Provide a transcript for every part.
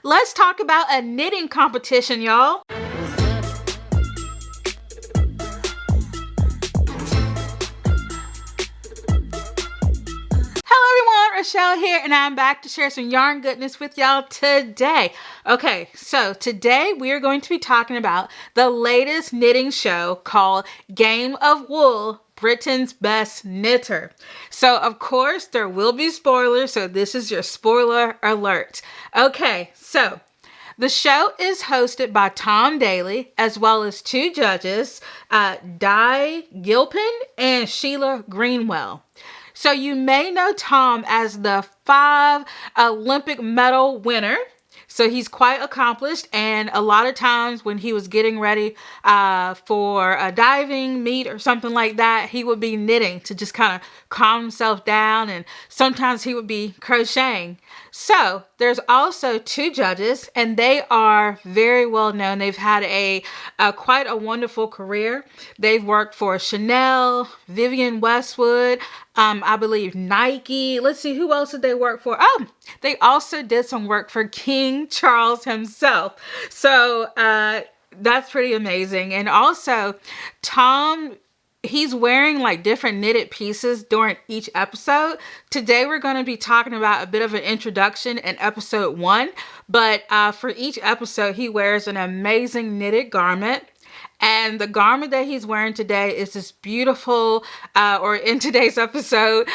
let's talk about a knitting competition, y'all. Rochelle here, and I'm back to share some yarn goodness with y'all today. Okay, so today we are going to be talking about the latest knitting show called Game of Wool, Britain's Best Knitter. So of course there will be spoilers, so this is your spoiler alert. Okay, so the show is hosted by Tom Daly, as well as two judges, Di Gilpin and Sheila Greenwell. So you may know Tom as the 5 Olympic medal winner. So he's quite accomplished, and a lot of times when he was getting ready for a diving meet or something like that, he would be knitting to just kind of calm himself down, and sometimes he would be crocheting. So there's also two judges, and they are very well known. They've had a quite a wonderful career. They've worked for Chanel, Vivienne Westwood, I believe Nike. Let's see, who else did they work for? Oh, they also did some work for King Charles himself. So that's pretty amazing. And also Tom, he's wearing like different knitted pieces during each episode. Today we're going to be talking about a bit of an introduction in episode 1, but for each episode he wears an amazing knitted garment. And the garment that he's wearing today is this beautiful, or in today's episode,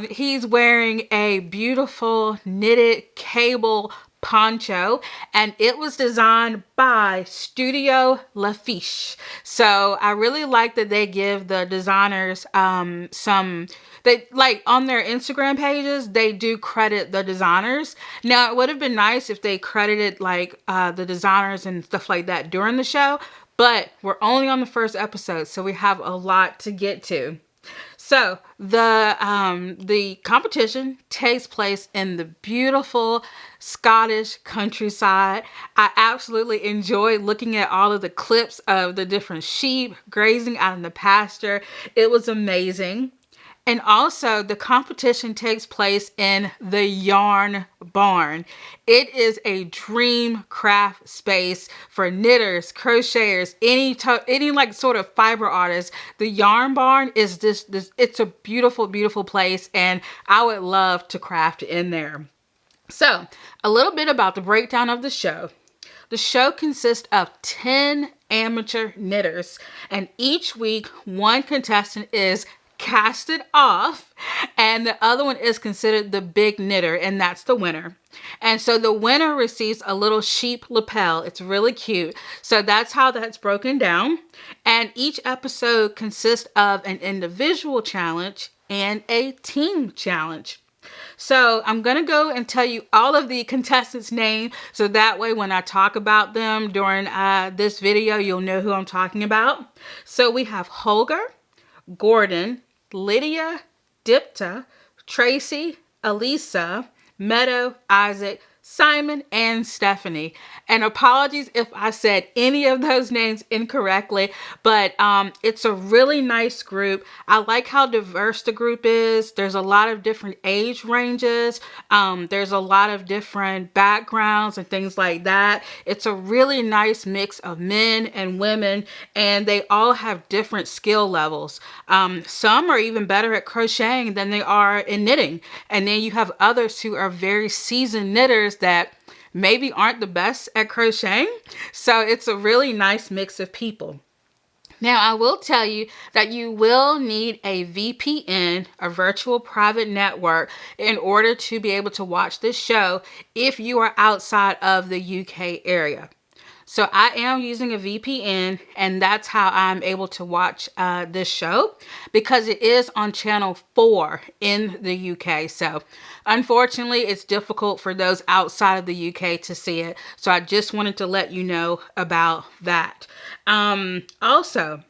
he's wearing a beautiful knitted cable poncho, and it was designed by Studio Lafiche. So I really like that they give the designers they like on their Instagram pages, they do credit the designers. Now it would have been nice if they credited like the designers and stuff like that during the show, but we're only on the first episode, so we have a lot to get to. So the competition takes place in the beautiful Scottish countryside. I absolutely enjoy looking at all of the clips of the different sheep grazing out in the pasture. It was amazing. And also the competition takes place in the Yarn Barn. It is a dream craft space for knitters, crocheters, any like sort of fiber artists. The Yarn Barn is this it's a beautiful, beautiful place, and I would love to craft in there. So a little bit about the breakdown of the show. The show consists of 10 amateur knitters, and each week one contestant is casted off, and the other one is considered the big knitter, and that's the winner. And so the winner receives a little sheep lapel. It's really cute. So that's how that's broken down. And each episode consists of an individual challenge and a team challenge. So I'm going to go and tell you all of the contestants' names, so that way when I talk about them during this video, you'll know who I'm talking about. So we have Holger, Gordon, Lydia, Dipta, Tracy, Elisa, Meadow, Isaac, Simon, and Stephanie. And apologies if I said any of those names incorrectly, but it's a really nice group. I like how diverse the group is. There's a lot of different age ranges. There's a lot of different backgrounds and things like that. It's a really nice mix of men and women, and they all have different skill levels. Some are even better at crocheting than they are in knitting. And then you have others who are very seasoned knitters that maybe aren't the best at crocheting. So it's a really nice mix of people. Now, I will tell you that you will need a VPN, a virtual private network, in order to be able to watch this show if you are outside of the UK area. So I am using a VPN, and that's how I'm able to watch this show, because it is on channel 4 in the UK. So unfortunately, it's difficult for those outside of the UK to see it. So I just wanted to let you know about that. Also,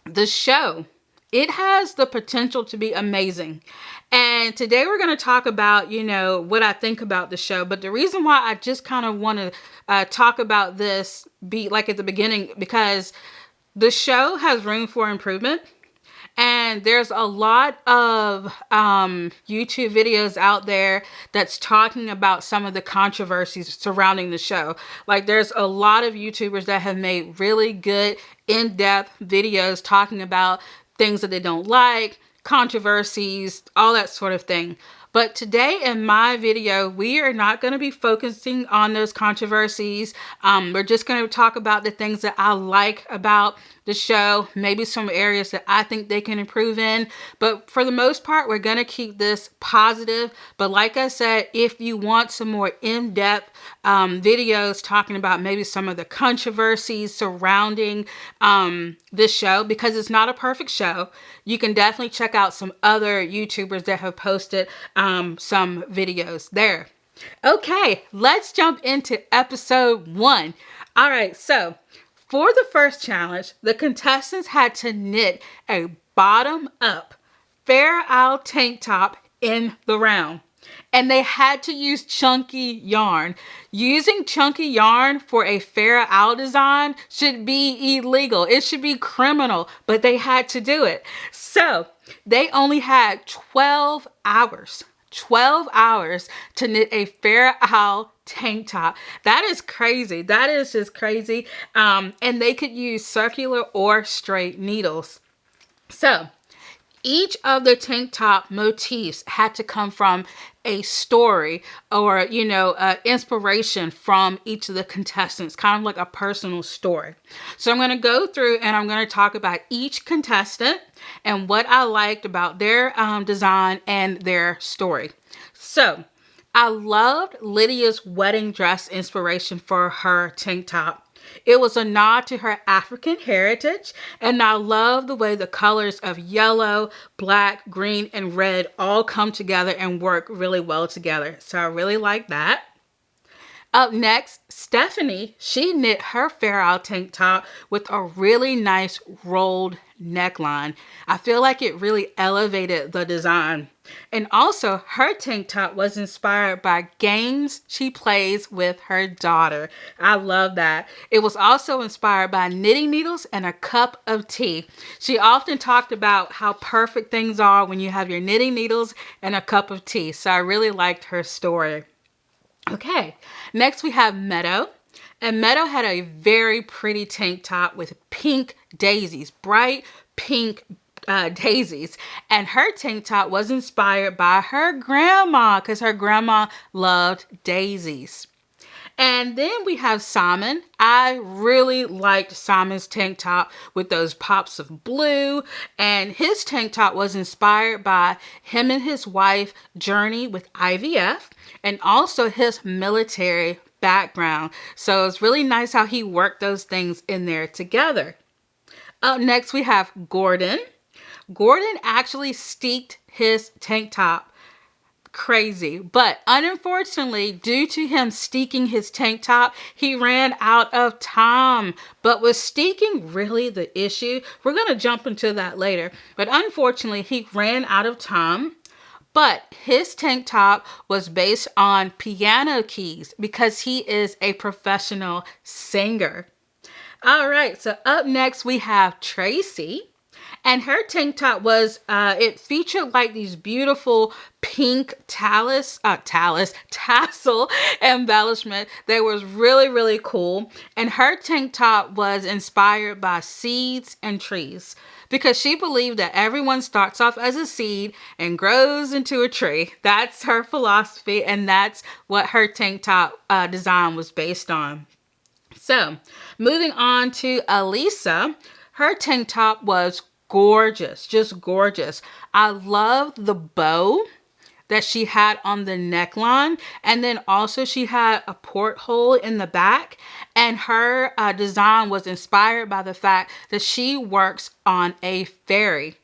the show, it has the potential to be amazing. And today we're going to talk about, what I think about the show. But the reason why I just kind of want to talk about this, be like at the beginning, because the show has room for improvement. And there's a lot of YouTube videos out there that's talking about some of the controversies surrounding the show. Like there's a lot of YouTubers that have made really good in-depth videos talking about things that they don't like, controversies, all that sort of thing. But today in my video, we are not going to be focusing on those controversies. We're just going to talk about the things that I like about the show, maybe some areas that I think they can improve in. But for the most part, we're going to keep this positive. But like I said, if you want some more in-depth videos talking about maybe some of the controversies surrounding this show, because it's not a perfect show, you can definitely check out some other YouTubers that have posted some videos there. Okay, let's jump into episode 1. All right, so for the first challenge, the contestants had to knit a bottom-up Fair Isle tank top in the round. And they had to use chunky yarn. Using chunky yarn for a Fair Isle design should be illegal. It should be criminal, but they had to do it. So they only had 12 hours. 12 hours to knit a Fair Isle tank top. That is crazy. That is just crazy. And they could use circular or straight needles. So each of the tank top motifs had to come from a story or, inspiration from each of the contestants, kind of like a personal story. So I'm going to go through and I'm going to talk about each contestant and what I liked about their design and their story. So I loved Lydia's wedding dress inspiration for her tank top. It was a nod to her African heritage, and I love the way the colors of yellow, black, green, and red all come together and work really well together. So I really like that. Up next, Stephanie, she knit her Fair Isle tank top with a really nice rolled neckline. I feel like it really elevated the design. And also, her tank top was inspired by games she plays with her daughter. I love that. It was also inspired by knitting needles and a cup of tea. She often talked about how perfect things are when you have your knitting needles and a cup of tea. So I really liked her story. Okay, next we have Meadow. And Meadow had a very pretty tank top with pink daisies, bright pink daisies. And her tank top was inspired by her grandma because her grandma loved daisies. And then we have Simon. I really liked Simon's tank top with those pops of blue. And his tank top was inspired by him and his wife journey with IVF and also his military background. So it's really nice how he worked those things in there together. Up next, we have Gordon. Gordon actually steeked his tank top. Crazy. But unfortunately, due to him steeking his tank top, he ran out of time. But was steeking really the issue? We're going to jump into that later. But unfortunately, he ran out of time. But his tank top was based on piano keys because he is a professional singer. All right, so up next we have Tracy. And her tank top was, it featured like these beautiful pink tassel embellishment that was really, really cool. And her tank top was inspired by seeds and trees because she believed that everyone starts off as a seed and grows into a tree. That's her philosophy, and that's what her tank top design was based on. So, moving on to Elisa, her tank top was gorgeous, just gorgeous. I love the bow that she had on the neckline, and then also she had a porthole in the back, and her design was inspired by the fact that she works on a ferry.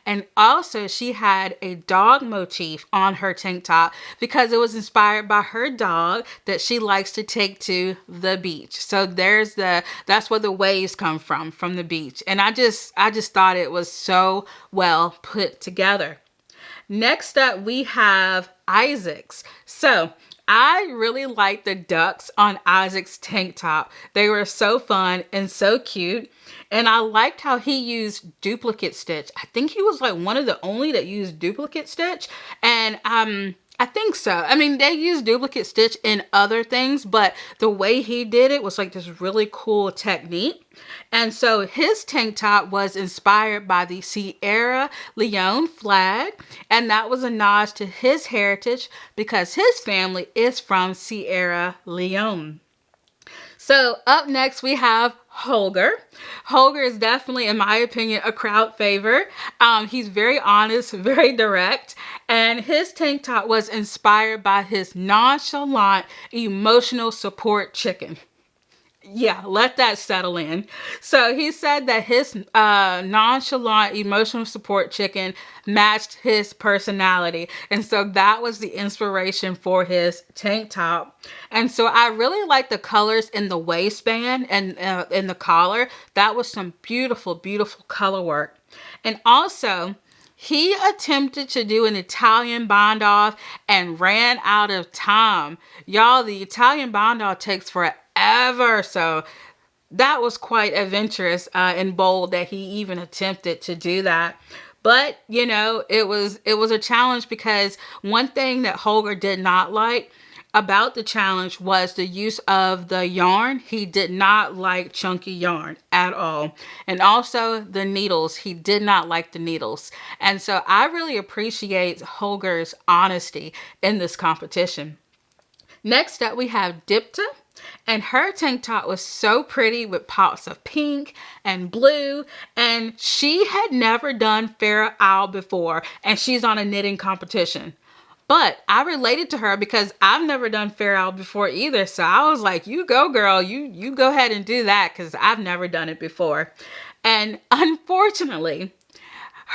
And also she had a dog motif on her tank top because it was inspired by her dog that she likes to take to the beach. So that's where the waves come from the beach. And I just thought it was so well put together. Next up, we have Isaac's. So I really liked the ducks on Isaac's tank top. They were so fun and so cute. And I liked how he used duplicate stitch. I think he was like one of the only that used duplicate stitch. And I think so. I mean, they use duplicate stitch in other things, but the way he did it was like this really cool technique. And so his tank top was inspired by the Sierra Leone flag, and that was a nod to his heritage because his family is from Sierra Leone. So up next we have Holger. Holger is definitely, in my opinion, a crowd favorite. He's very honest, very direct, and his tank top was inspired by his nonchalant, emotional support chicken. Yeah, let that settle in. So he said that his nonchalant, emotional support chicken matched his personality. And so that was the inspiration for his tank top. And so I really like the colors in the waistband and in the collar. That was some beautiful, beautiful color work. And also, he attempted to do an Italian bond off and ran out of time. Y'all, the Italian bond off takes forever. So that was quite adventurous and bold that he even attempted to do that. But, you know, it was a challenge because one thing that Holger did not like about the challenge was the use of the yarn. He did not like chunky yarn at all. And also the needles. He did not like the needles. And so I really appreciate Holger's honesty in this competition. Next up, we have Dipta. And her tank top was so pretty with pops of pink and blue. And she had never done Fair Isle before. And she's on a knitting competition. But I related to her because I've never done Fair Isle before either. So I was like, you go, girl. You go ahead and do that because I've never done it before. And unfortunately,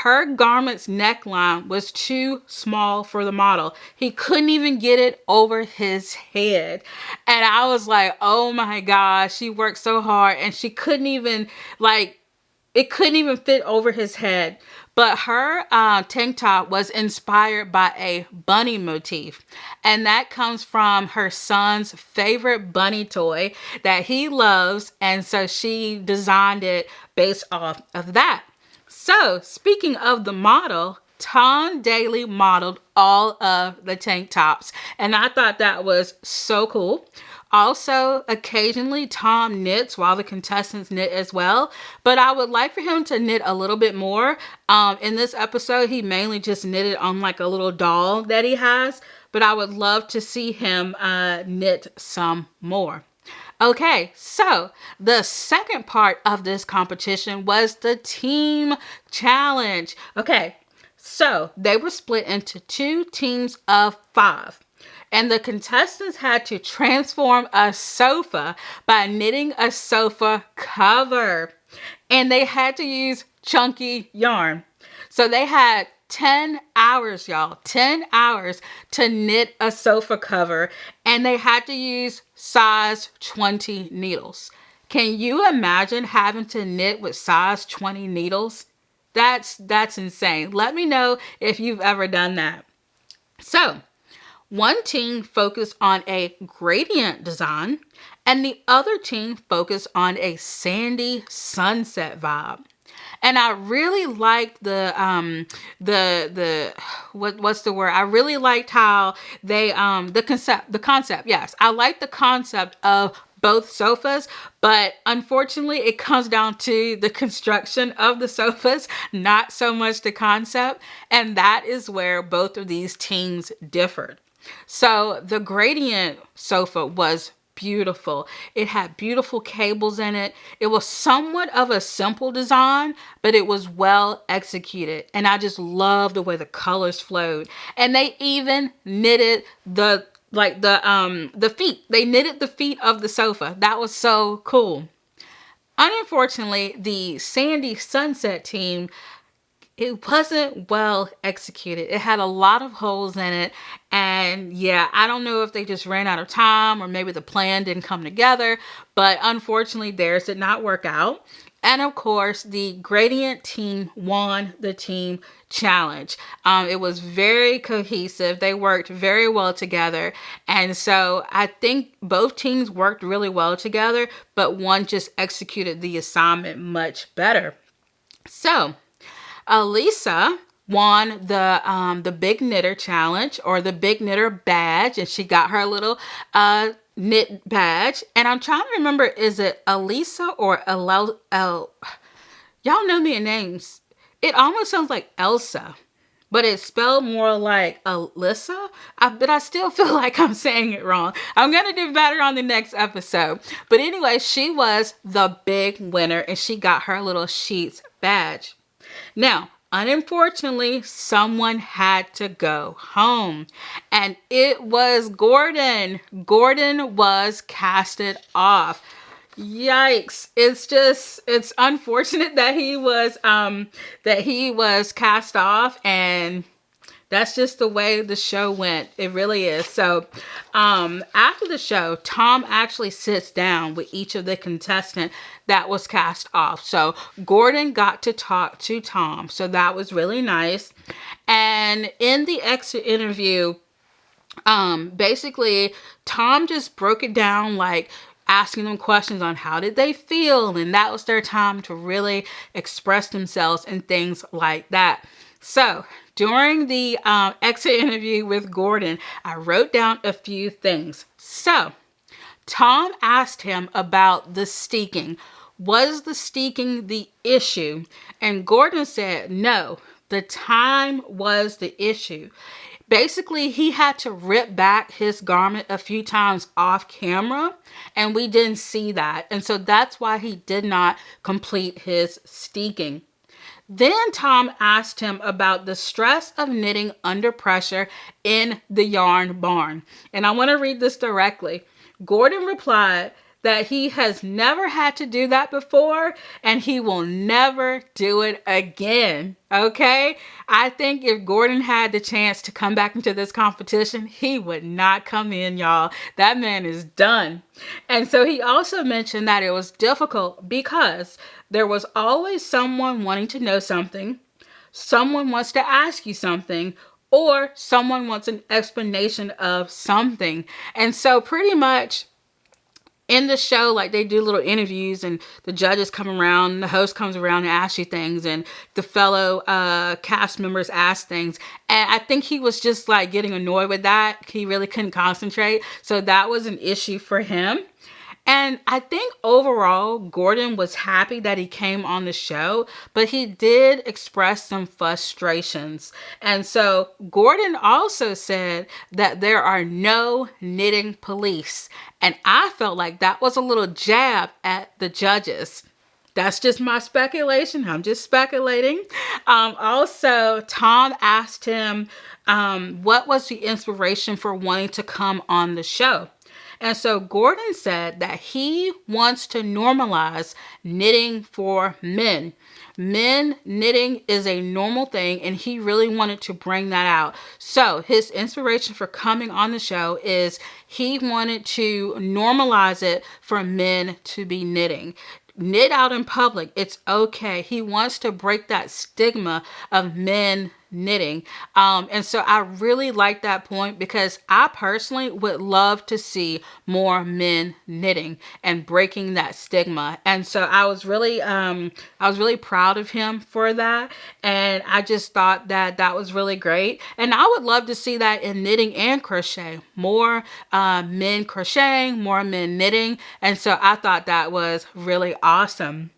her garment's neckline was too small for the model. He couldn't even get it over his head. And I was like, oh my gosh, she worked so hard and she couldn't even, like, it couldn't even fit over his head. But her tank top was inspired by a bunny motif. And that comes from her son's favorite bunny toy that he loves. And so she designed it based off of that. So, speaking of the model, Tom Daly modeled all of the tank tops. And I thought that was so cool. Also, occasionally Tom knits while the contestants knit as well. But I would like for him to knit a little bit more. In this episode, he mainly just knitted on like a little doll that he has. But I would love to see him knit some more. Okay, so the second part of this competition was the team challenge. Okay, so they were split into 2 teams of 5. And the contestants had to transform a sofa by knitting a sofa cover. And they had to use chunky yarn. So they had 10 hours, y'all. 10 hours to knit a sofa cover. And they had to use size 20 needles. Can you imagine having to knit with size 20 needles? That's insane. Let me know if you've ever done that. So, one team focused on a gradient design, and the other team focused on a sandy sunset vibe. And I really liked what's the word? I really liked how they the concept. Yes, I like the concept of both sofas, but unfortunately it comes down to the construction of the sofas, not so much the concept. And that is where both of these teams differed. So the gradient sofa was beautiful. It had beautiful cables in it. It was somewhat of a simple design, but it was well executed. And I just love the way the colors flowed. And they even knitted the feet. They knitted the feet of the sofa. That was so cool. Unfortunately, the Sandy Sunset team, it wasn't well executed. It had a lot of holes in it. And yeah, I don't know if they just ran out of time or maybe the plan didn't come together. But unfortunately, theirs did not work out. And of course, the Gradient team won the team challenge. It was very cohesive. They worked very well together. And so I think both teams worked really well together, but one just executed the assignment much better. So Elisa won the Big Knitter Challenge, or the Big Knitter badge, and she got her little knit badge. And I'm trying to remember, is it Elisa or y'all know me in names. It almost sounds like Elsa, but it's spelled more like Alyssa. But I still feel like I'm saying it wrong. I'm going to do better on the next episode. But anyway, she was the big winner, and she got her little Sheets badge. Now, unfortunately, someone had to go home, and it was Gordon. Gordon was casted off. Yikes. It's unfortunate that he was cast off, and that's just the way the show went. It really is. So, after the show, Tom actually sits down with each of the contestants that was cast off. So, Gordon got to talk to Tom. So, that was really nice. And in the exit interview, basically, Tom just broke it down, like asking them questions on how did they feel. And that was their time to really express themselves and things like that. So, during the exit interview with Gordon, I wrote down a few things. So, Tom asked him about the steeking. Was the steeking the issue? And Gordon said, no, the time was the issue. Basically, he had to rip back his garment a few times off camera, and we didn't see that. And so that's why he did not complete his steeking. Then Tom asked him about the stress of knitting under pressure in the yarn barn. And I want to read this directly. Gordon replied that he has never had to do that before, and he will never do it again. Okay? I think if Gordon had the chance to come back into this competition, he would not come in, y'all. That man is done. And so he also mentioned that it was difficult because there was always someone wanting to know something, someone wants to ask you something, or someone wants an explanation of something. And so pretty much in the show, like, they do little interviews, and the judges come around, the host comes around and asks you things, and the fellow cast members ask things. And I think he was just like getting annoyed with that. He really couldn't concentrate. So that was an issue for him. And I think overall, Gordon was happy that he came on the show, but he did express some frustrations. And so Gordon also said that there are no knitting police. And I felt like that was a little jab at the judges. That's just my speculation. I'm just speculating. Also, Tom asked him what was the inspiration for wanting to come on the show. And so Gordon said that he wants to normalize knitting for men. Men knitting is a normal thing, and he really wanted to bring that out. So his inspiration for coming on the show is he wanted to normalize it for men to be knitting. Knit out in public. It's okay. He wants to break that stigma of men knitting. And so I really like that point, because I personally would love to see more men knitting and breaking that stigma. And so I was really proud of him for that. And I just thought that that was really great. And I would love to see that in knitting and crochet. More men crocheting, more men knitting. And so I thought that was really awesome.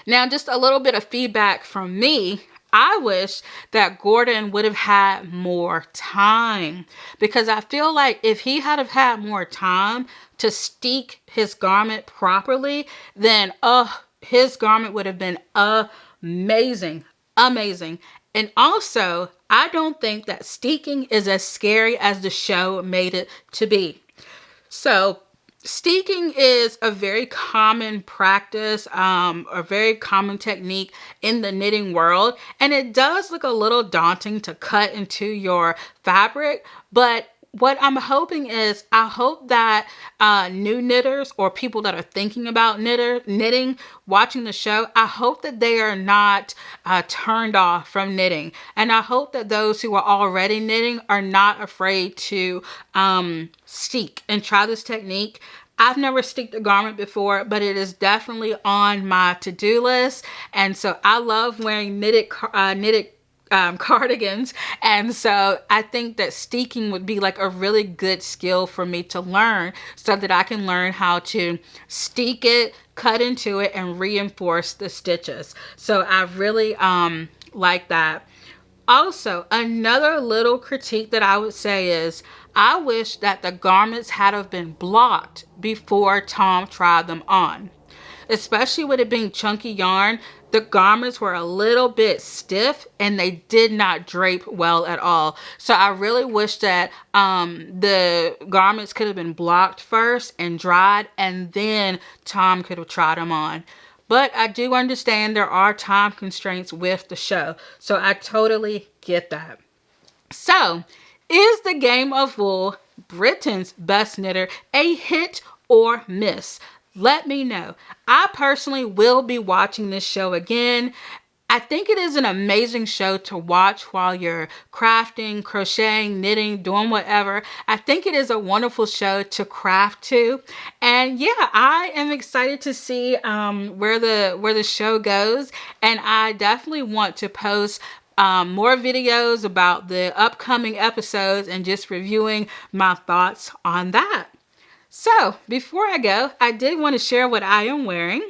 Now, just a little bit of feedback from me. I wish that Gordon would have had more time, because I feel like if he had have had more time to steek his garment properly, then his garment would have been amazing. And also, I don't think that steeking is as scary as the show made it to be. So, steeking is a very common practice, a very common technique in the knitting world. And it does look a little daunting to cut into your fabric. But what I'm hoping is, I hope that new knitters or people that are thinking about knitting, watching the show, I hope that they are not turned off from knitting. And I hope that those who are already knitting are not afraid to steek and try this technique. I've never steeked a garment before, but it is definitely on my to-do list. And so I love wearing knitted cardigans, and so I think that steeking would be like a really good skill for me to learn, so that I can learn how to steek it, cut into it, and reinforce the stitches. So I really like that. Also, another little critique that I would say is, I wish that the garments had have been blocked before Tom tried them on. Especially with it being chunky yarn, the garments were a little bit stiff and they did not drape well at all. So I really wish that the garments could have been blocked first and dried, and then Tom could have tried them on. But I do understand there are time constraints with the show, so I totally get that. So, is the Game of Wool, Britain's Best Knitter, a hit or miss? Let me know. I personally will be watching this show again. I think it is an amazing show to watch while you're crafting, crocheting, knitting, doing whatever. I think it is a wonderful show to craft to. And yeah, I am excited to see where the show goes. And I definitely want to post more videos about the upcoming episodes and just reviewing my thoughts on that. So, before I go, I did want to share what I am wearing.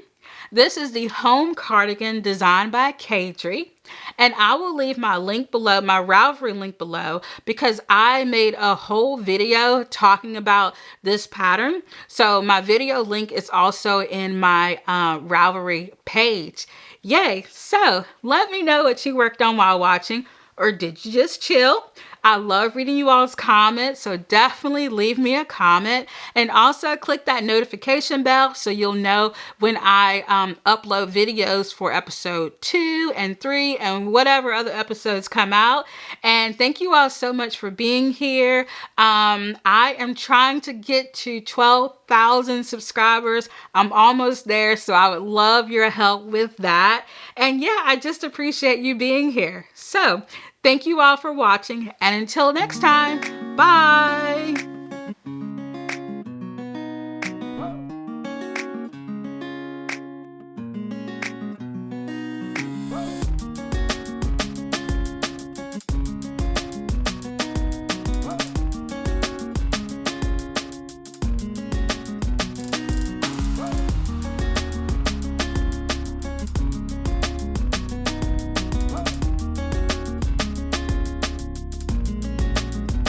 This is the home cardigan designed by Kadri, and I will leave my link below, my Ravelry link below, because I made a whole video talking about this pattern. So my video link is also in my Ravelry page. Yay! So let me know what you worked on while watching, or did you just chill? I love reading you all's comments, so definitely leave me a comment. And also click that notification bell so you'll know when I upload videos for episode 2 and 3 and whatever other episodes come out. And thank you all so much for being here. I am trying to get to 12,000 subscribers. I'm almost there, so I would love your help with that. And yeah, I just appreciate you being here. So, thank you all for watching, and until next time, bye!